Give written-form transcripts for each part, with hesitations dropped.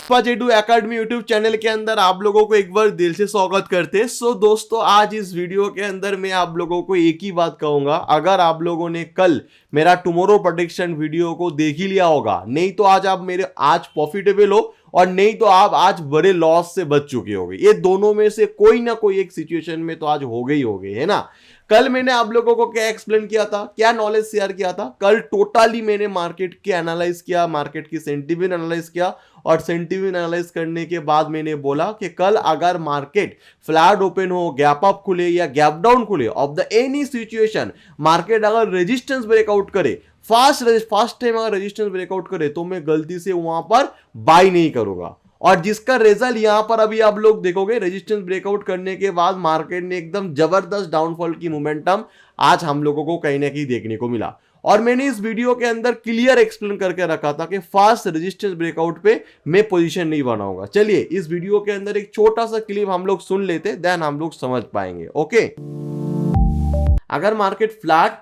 Alpha जेडू academy YouTube channel के अंदर आप लोगों को एक बार दिल से स्वागत करते हैं। सो दोस्तों, आज इस वीडियो के अंदर मैं आप लोगों को एक ही बात कहूंगा, अगर आप लोगों ने कल मेरा टुमारो प्रेडिक्शन वीडियो को देख ही लिया होगा, नहीं तो आज आप मेरे आज प्रॉफिटेबल हो और नहीं तो आप आज बड़े लॉस से बच चुके होंगे। ये दोनों में से कोई ना कोई एक सिचुएशन में तो आज हो गई है ना। कल मैंने आप लोगों को क्या एक्सप्लेन किया था, क्या नॉलेज शेयर किया था। कल टोटली मैंने मार्केट के एनालाइज किया, मार्केट की सेंटीमेंट एनालाइज किया और सेंटीमेंट एनालाइज करने के बाद मैंने बोला कि कल अगर मार्केट फ्लैट ओपन हो, गैप अप खुले या गैप डाउन खुले, of the any situation market अगर रेजिस्टेंस ब्रेकआउट करे, फास्ट टाइम अगर रेजिस्टेंस ब्रेकआउट करे, तो मैं गलती से वहां पर बाय नहीं करूंगा। और जिसका रिजल्ट यहां पर अभी आप लोग देखोगे, रेजिस्टेंस ब्रेकआउट करने के बाद मार्केट ने एकदम जबरदस्त डाउनफॉल की मोमेंटम आज हम लोगों को कहीं ना कहीं देखने को मिला। और मैंने इस वीडियो के अंदर क्लियर एक्सप्लेन करके रखा था कि फास्ट रेजिस्टेंस ब्रेकआउट पे मैं पोजीशन नहीं बनाऊंगा। चलिए इस वीडियो के अंदर एक छोटा सा क्लिप हम लोग सुन लेते, देन हम लोग समझ पाएंगे। ओके, अगर मार्केट फ्लैट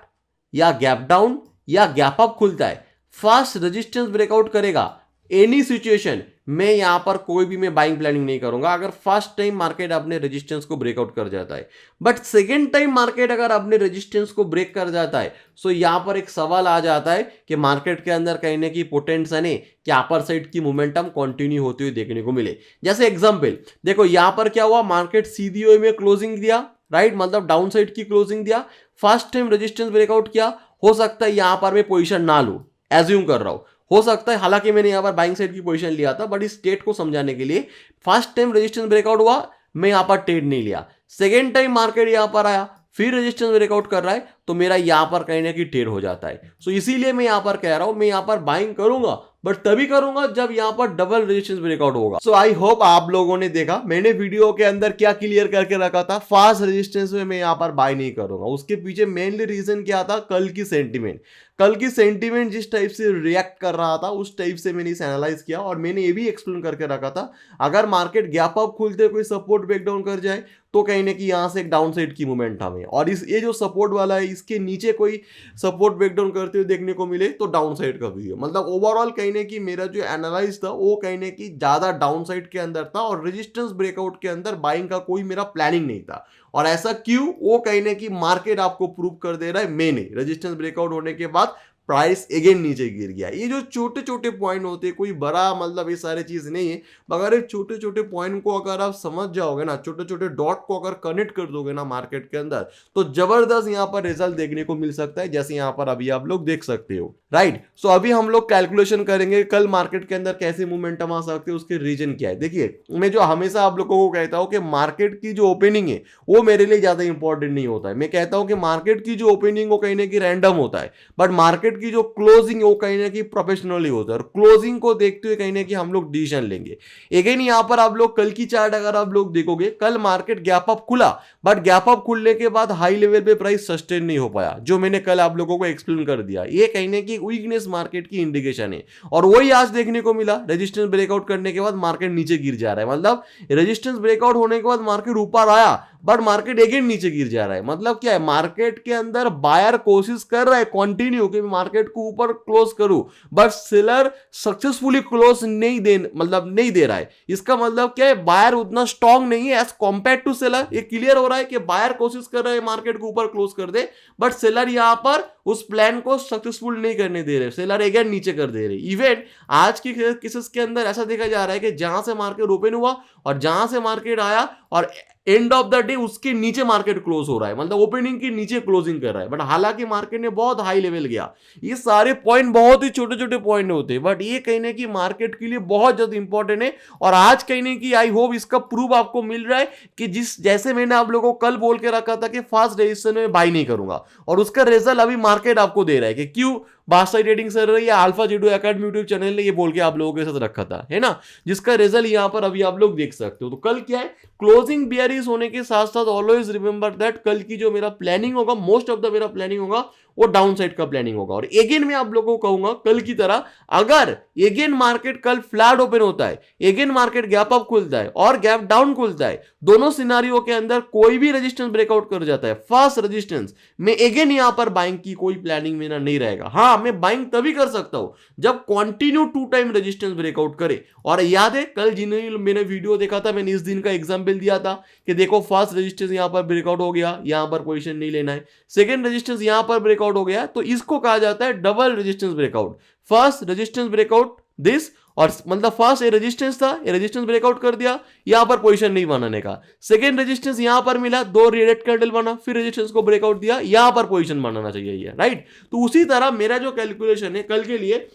या गैप डाउन या गैप अप खुलता है, फास्ट रेजिस्टेंस ब्रेकआउट करेगा, एनी सिचुएशन मैं यहां पर कोई भी मैं बाइंग प्लानिंग नहीं करूंगा अगर फर्स्ट टाइम मार्केट अपने रेजिस्टेंस को ब्रेकआउट कर जाता है। बट सेकेंड टाइम मार्केट अगर अपने रेजिस्टेंस को ब्रेक कर जाता है, सो यहां पर एक सवाल आ जाता है कि मार्केट के अंदर कहने की पोटेंशियल है कि अपर साइड की मोमेंटम कंटिन्यू होती हुई देखने को मिले। जैसे एग्जांपल देखो, यहां पर क्या हुआ, मार्केट सीडीओ में क्लोजिंग दिया, राइट, मतलब डाउन साइड की क्लोजिंग दिया, फर्स्ट टाइम रेजिस्टेंस ब्रेकआउट किया। हो सकता है यहां पर मैं पोजीशन ना लूं, एज्यूम कर रहा हूं, हो सकता है, हालांकि मैंने यहां पर बाइंग साइड की पोजीशन लिया था, बट इस स्टेट को समझाने के लिए फर्स्ट टाइम रेजिस्टेंस ब्रेकआउट हुआ, मैं यहां पर ट्रेड नहीं लिया। सेकेंड टाइम मार्केट यहां पर आया, फिर रेजिस्टेंस ब्रेकआउट कर रहा है, तो मेरा यहां पर कहीं ना कहीं ट्रेड हो जाता है। सो इसीलिए मैं यहां पर कह रहा हूं, मैं यहां पर बाइंग करूंगा, बट तभी करूंगा जब यहां पर डबल रेजिस्टेंस ब्रेकआउट होगा। सो आई होप आप लोगों ने देखा मैंने वीडियो के अंदर क्या क्लियर करके रखा था। फास्ट रेजिस्टेंस में मैं यहां पर बाय नहीं करूंगा। उसके पीछे मेनली रीजन क्या था, कल की सेंटीमेंट। कल की सेंटीमेंट जिस टाइप से रिएक्ट कर रहा था, उस टाइप से मैंने इसे एनालाइज किया और मैंने ये भी एक्सप्लेन करके रखा था, अगर मार्केट गैप अप खुलते कोई सपोर्ट ब्रेकडाउन कर जाए, तो कहीं ना कहीं यहां से एक डाउन साइड की मूवमेंट हमें, और इस ये जो सपोर्ट वाला है, इसके नीचे कोई सपोर्ट ब्रेकडाउन करते हुए देखने को मिले, तो डाउन साइड का भी है। मतलब ओवरऑल कहीं ना कहीं मेरा जो एनालाइज था वो कहीं ना कहीं ज्यादा डाउन साइड के अंदर था और रेजिस्टेंस ब्रेकआउट के अंदर बाइंग का कोई मेरा प्लानिंग नहीं था। और ऐसा क्यों, वो कहीं ना कहीं मार्केट आपको प्रूव कर दे रहा है, मैं नहीं। रेजिस्टेंस ब्रेकआउट होने के बाद प्राइस अगेन नीचे गिर गया। ये जो छोटे छोटे पॉइंट होते हैं, कोई बड़ा मतलब ये सारी चीज नहीं है, मगर ये छोटे छोटे पॉइंट को अगर आप समझ जाओगे ना, छोटे छोटे डॉट को अगर कनेक्ट कर दोगे ना मार्केट के अंदर, तो जबरदस्त यहाँ पर रिजल्ट देखने को मिल सकता है, जैसे यहाँ पर अभी आप लोग देख सकते हो, राइट। सो अभी हम लोग कैलकुलेशन करेंगे कल मार्केट के अंदर कैसे मोमेंटम आ सकते हैं, उसके रीजन क्या है। देखिए, मैं जो हमेशा आप लोगों को कहता हूं कि मार्केट की जो ओपनिंग है वो मेरे लिए ज्यादा इंपॉर्टेंट नहीं होता है। मैं कहता हूं कि मार्केट की जो ओपनिंग वो कहीं ना कहीं रैंडम होता है, बट मार्केट की जो क्लोजिंग वो कहीं ना कहीं प्रोफेशनली होता है, और क्लोजिंग को देखते हुए कहीं ना कहीं हम लोग डिसीजन लेंगे। अगेन यहां पर आप लोग कल की चार्ट अगर आप लोग देखोगे, कल मार्केट गैप अप खुला, बट गैप अप खुलने के बाद हाई लेवल पे प्राइस सस्टेन नहीं हो पाया, जो मैंने कल आप लोगों को एक्सप्लेन कर दिया। ये कहीं ना कहीं वीकनेस मार्केट की इंडिकेशन है, और वही आज देखने को मिला। रेजिस्टेंस ब्रेकआउट करने के बाद मार्केट नीचे गिर जा रहा है, मतलब रेजिस्टेंस ब्रेकआउट होने के बाद मार्केट ऊपर आया, बट मार्केट अगेन नीचे गिर जा रहा है। मतलब क्या है, मार्केट के अंदर बायर कोशिश कर रहा है कंटिन्यू कि मार्केट को ऊपर क्लोज करूं, बट सेलर सक्सेसफुली क्लोज नहीं दे रहा है। इसका मतलब क्या है, बायर उतना स्ट्रांग नहीं है एज कंपेयर टू सेलर। ये क्लियर हो रहा है कि बायर कोशिश कर रहे हैं मार्केट को ऊपर क्लोज कर दे, बट सेलर यहां पर उस प्लान को सक्सेसफुल नहीं करने दे रहे, सेलर अगेन नीचे कर दे रहे। इवन आज की केसेस के अंदर ऐसा देखा जा रहा है कि जहां से मार्केट ओपन हुआ और जहां से मार्केट आया और एंड ऑफ द डे उसके नीचे मार्केट क्लोज हो रहा है, मतलब ओपनिंग के नीचे क्लोजिंग कर रहा है, बट हालांकि मार्केट ने बहुत हाई लेवल गया। ये सारे पॉइंट बहुत ही छोटे छोटे पॉइंट होते हैं, बट ये कहीं ना कहीं मार्केट के लिए बहुत ज्यादा इंपॉर्टेंट है। और आज कहीं ना कहीं आई होप इसका प्रूफ आपको मिल रहा है कि जैसे मैंने आप लोगों को कल बोल के रखा था कि फास्ट रेजिस्टेंस में बाय नहीं करूंगा, और उसका रिजल्ट अभी मार्केट आपको दे रहा है कि क्यों बादशाह ट्रेडिंग सर रही है, अल्फा जेडू एकेडमी यूट्यूब चैनल ने ये बोल के आप लोगों के साथ रखा था, है ना, जिसका रिजल्ट यहां पर अभी आप लोग देख सकते हो। तो कल क्या है, क्लोजिंग बियरिश होने के साथ साथ ऑलवेज रिमेंबर दैट कल की जो मेरा प्लानिंग होगा, मोस्ट ऑफ द मेरा प्लानिंग होगा वो डाउन साइड का प्लानिंग होगा। और अगेन मैं आप लोगों को कहूंगा कल की तरह, अगर अगेन मार्केट कल फ्लैट ओपन होता है, अगेन मार्केट गैप अप खुलता है और गैप डाउन खुलता है, दोनों सिनारियो के अंदर कोई भी रेजिस्टेंस ब्रेकआउट कर जाता है, फास्ट रेजिस्टेंस में अगेन यहां पर बाइंग की कोई प्लानिंग मेरा नहीं रहेगा। हाँ, मैं बाइंग तभी कर सकता हूं जब कंटिन्यू 2 टाइम रेजिस्टेंस ब्रेकआउट करे। और याद है कल जिन्होंने मैंने वीडियो देखा था, मैंने इस दिन का एग्जांपल दिया था कि देखो फर्स्ट रेजिस्टेंस यहां पर ब्रेकआउट हो गया, यहां पर पोजीशन नहीं लेना है। सेकंड रेजिस्टेंस यहां पर ब्रेकआउट हो गया तो इसको कहा जाता है double resistance breakout. First resistance breakout this, और मतलब फर्स्ट ये रेजिस्टेंस था, ये रेजिस्टेंस ब्रेकआउट कर दिया, यहां पर पोजीशन नहीं बनाने का। सेकंड रेजिस्टेंस यहां पर मिला, दो रेड कैंडल बना, फिर रेजिस्टेंस को ब्रेकआउट दिया, यहां पर पोजीशन बनाना चाहिए ये, राइट। तो उसी तरह मेरा जो कैलकुलेशन है कल के लिए,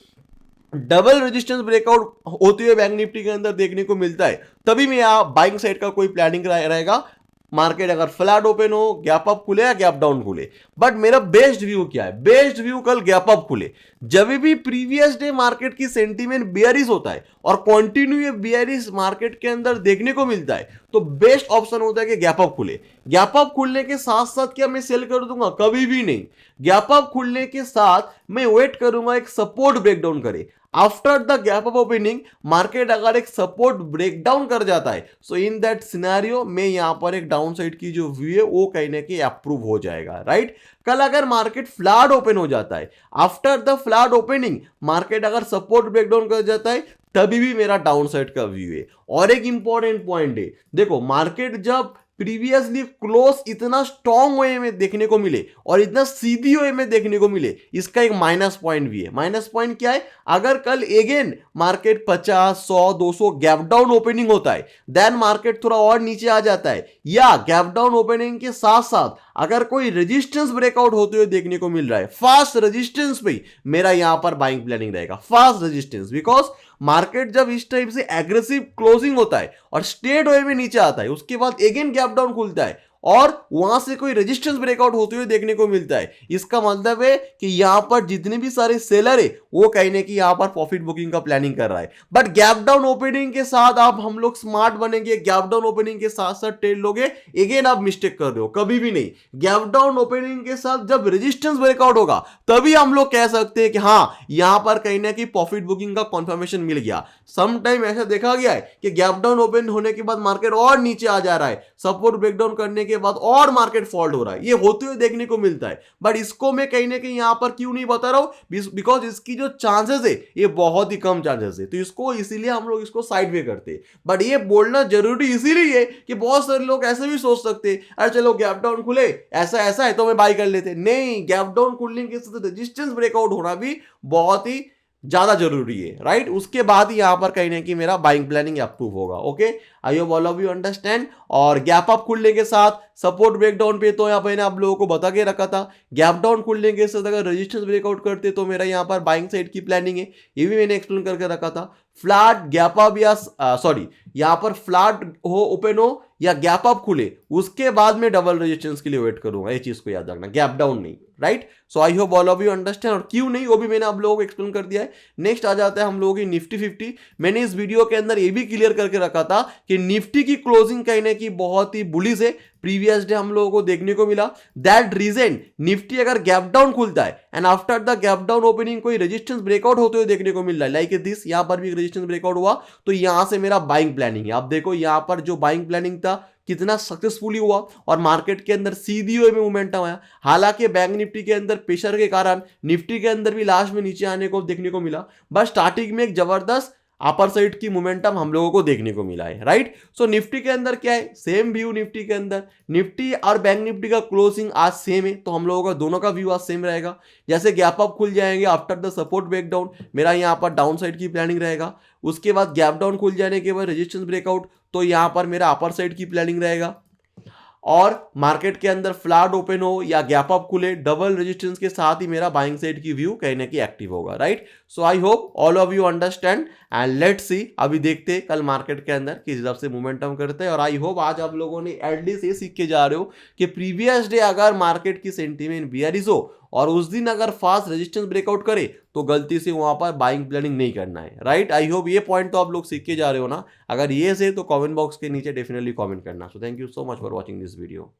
डबल रेजिस्टेंस ब्रेकआउट होते हुए बैंक निफ्टी के अंदर देखने को मिलता है, तभी मैं यहां बाइंग साइड का कोई प्लानिंग रहेगा। मार्केट अगर फ्लैट ओपन हो, गैप अप खुले या गैप डाउन खुले। बट मेरा बेस्ट व्यू क्या है? बेस्ट व्यू कल गैप अप खुले। जब भी प्रीवियस डे मार्केट की सेंटीमेंट बेयरिश होता है और कंटिन्यू ये बेयरिश मार्केट के अंदर देखने को मिलता है, तो बेस्ट ऑप्शन होता है कि गैप अप खुले। गैप अप खुलने के साथ साथ क्या मैं सेल कर दूंगा? कभी भी नहीं। गैप अप खुलने के साथ मैं वेट करूंगा एक सपोर्ट ब्रेकडाउन करे। After the gap up opening market अगर एक सपोर्ट ब्रेकडाउन कर जाता है, सो इन दैट सिनेरियो में यहां पर एक डाउन साइड की जो व्यू है वो कहीं ना कहीं अप्रूव हो जाएगा, राइट। कल अगर मार्केट फ्लैट ओपन हो जाता है, after the flat opening market अगर सपोर्ट ब्रेकडाउन कर जाता है, तभी भी मेरा डाउन साइड का व्यू है। और एक इंपॉर्टेंट पॉइंट है, देखो मार्केट जब प्रीवियसली क्लोज इतना स्ट्रॉन्ग वे में देखने को मिले और इतना सीधी वे में देखने को मिले, इसका एक माइनस पॉइंट भी है। माइनस पॉइंट क्या है? अगर कल again market 50, 100, 200 gap down opening होता है, देन मार्केट थोड़ा और नीचे आ जाता है, या गैप डाउन ओपनिंग के साथ साथ अगर कोई रेजिस्टेंस ब्रेकआउट होते हुए देखने को मिल रहा है, फास्ट रेजिस्टेंस पे मेरा यहां पर बाइंग प्लानिंग रहेगा। फास्ट रेजिस्टेंस, बिकॉज मार्केट जब इस टाइप से एग्रेसिव क्लोजिंग होता है और स्ट्रेट वे में नीचे आता है, उसके बाद अगेन गैप डाउन खुलता है और वहां से कोई रेजिस्टेंस ब्रेकआउट होते हुए देखने को मिलता है, इसका मतलब है कि यहां पर जितने भी सारे सेलर है वो कहने की यहां पर प्रॉफिट बुकिंग का प्लानिंग कर रहा है। बट गैप डाउन ओपनिंग के साथ आप हम लोग स्मार्ट बनेंगे, गैप डाउन ओपनिंग के साथ साथ ट्रेड लोगे, अगेन आप मिस्टेक कर रहे हो, कभी भी नहीं। गैप डाउन ओपनिंग के साथ जब रेजिस्टेंस ब्रेकआउट होगा तभी हम लोग कह सकते हैं कि हाँ यहां पर कहीं ना कहीं प्रॉफिट बुकिंग का कंफर्मेशन मिल गया। सम टाइम ऐसा देखा गया है कि गैप डाउन ओपन होने के बाद मार्केट और नीचे आ जा रहा है, सपोर्ट ब्रेकडाउन करने के बाद और मार्केट फॉल्ट हो रहा है, ये होते हुए देखने को मिलता है। बट इसको मैं कहीं ना कहीं यहां पर क्यों नहीं बता रहा हूं? बिकॉज इसकी जो चांसेस है ये बहुत ही कम चांसेस है, तो इसको इसीलिए हम लोग इसको साइड वे करते हैं। बट ये बोलना जरूरी इसीलिए है कि बहुत सारे लोग ऐसे भी सोच सकते हैं, अरे चलो गैप डाउन खुले, ऐसा ऐसा है तो मैं बाय कर लेते। नहीं, गैप डाउन खुलने के साथ रेजिस्टेंस ब्रेकआउट होना भी बहुत ही ज्यादा जरूरी है, राइट। उसके बाद ही यहां पर कहीं ना कहीं मेरा बाइंग प्लानिंग अप्रूव होगा। Okay, I hope all of you understand. और गैप अप खुलने के साथ सपोर्ट ब्रेकडाउन पे तो यहाँ पर आप लोगों को बता के रखा था, गैप डाउन खुलने के साथ अगर रेजिस्टेंस ब्रेकआउट करते तो मेरा यहाँ पर बाइंग साइड की प्लानिंग है, ये भी मैंने एक्सप्लेन करके रखा था। फ्लैट गैप अप या सॉरी यहाँ पर फ्लैट हो ओपन हो या गैप अप खुले, उसके बाद में डबल रेजिस्टेंस के लिए वेट करूंगा, ये चीज को याद रखना, गैप डाउन नहीं, right. So I hope all of you understand, और क्यों नहीं वो भी मैंने आप लोगों को एक्सप्लेन कर दिया है। नेक्स्ट आ जाता है हम लोगों की निफ्टी 50। मैंने इस वीडियो के अंदर ये भी क्लियर करके रखा था कि निफ्टी की क्लोजिंग कहीं ना कहीं बहुत ही बुलिश है, प्रीवियस डे हम लोगों को देखने को मिला। दैट रीजन निफ्टी अगर गैप डाउन खुलता है and after the gap down opening कोई रेजिस्टेंस ब्रेकआउट होते हुए देखने को मिल रहा है, लाइक दिस, यहां पर भी एक रेजिस्टेंस ब्रेकआउट हुआ, तो यहां से मेरा बाइंग प्लानिंग है। आप देखो यहां पर जो बाइंग प्लानिंग था कितना सक्सेसफुली हुआ और मार्केट के अंदर सीधी वे में मोमेंटम आया। हालांकि बैंक निफ्टी के अंदर प्रेशर के कारण निफ्टी के अंदर भी लास्ट में नीचे आने को देखने को मिला, बट स्टार्टिंग में एक जबरदस्त अपर साइड की मोमेंटम हम लोगों को देखने को मिला है, राइट। सो निफ्टी के अंदर क्या है, सेम व्यू निफ्टी के अंदर, निफ्टी और बैंक निफ्टी का क्लोजिंग आज सेम है, तो हम लोगों का दोनों का व्यू आज सेम रहेगा। जैसे गैप अप खुल जाएंगे आफ्टर द सपोर्ट ब्रेकडाउन, मेरा यहाँ पर डाउन साइड की प्लानिंग रहेगा। उसके बाद गैप डाउन खुल जाने के बाद रेजिस्टेंस ब्रेकआउट, तो यहाँ पर मेरा अपर साइड की प्लानिंग रहेगा। और मार्केट के अंदर फ्लैट ओपन हो या गैप अप खुले, डबल रेजिस्टेंस के साथ ही मेरा बाइंग साइड की व्यू कहीं ना कहीं एक्टिव होगा, right. So I hope all of you understand and let's see, अभी देखते हैं कल मार्केट के अंदर किस हिसाब से मोमेंटम करते हैं। और आई होप आज आप लोगों ने एटलीस्ट ये सीख के जा रहे हो कि प्रीवियस डे अगर मार्केट की सेंटीमेंट बियरिश हो और उस दिन अगर फास्ट रेजिस्टेंस ब्रेकआउट करे तो गलती से वहां पर बाइंग प्लानिंग नहीं करना है, राइट। आई होप ये पॉइंट तो आप लोग सीख के जा रहे हो ना। अगर ये से तो कमेंट बॉक्स के नीचे डेफिनेटली कमेंट करना। So thank you so much for watching this video.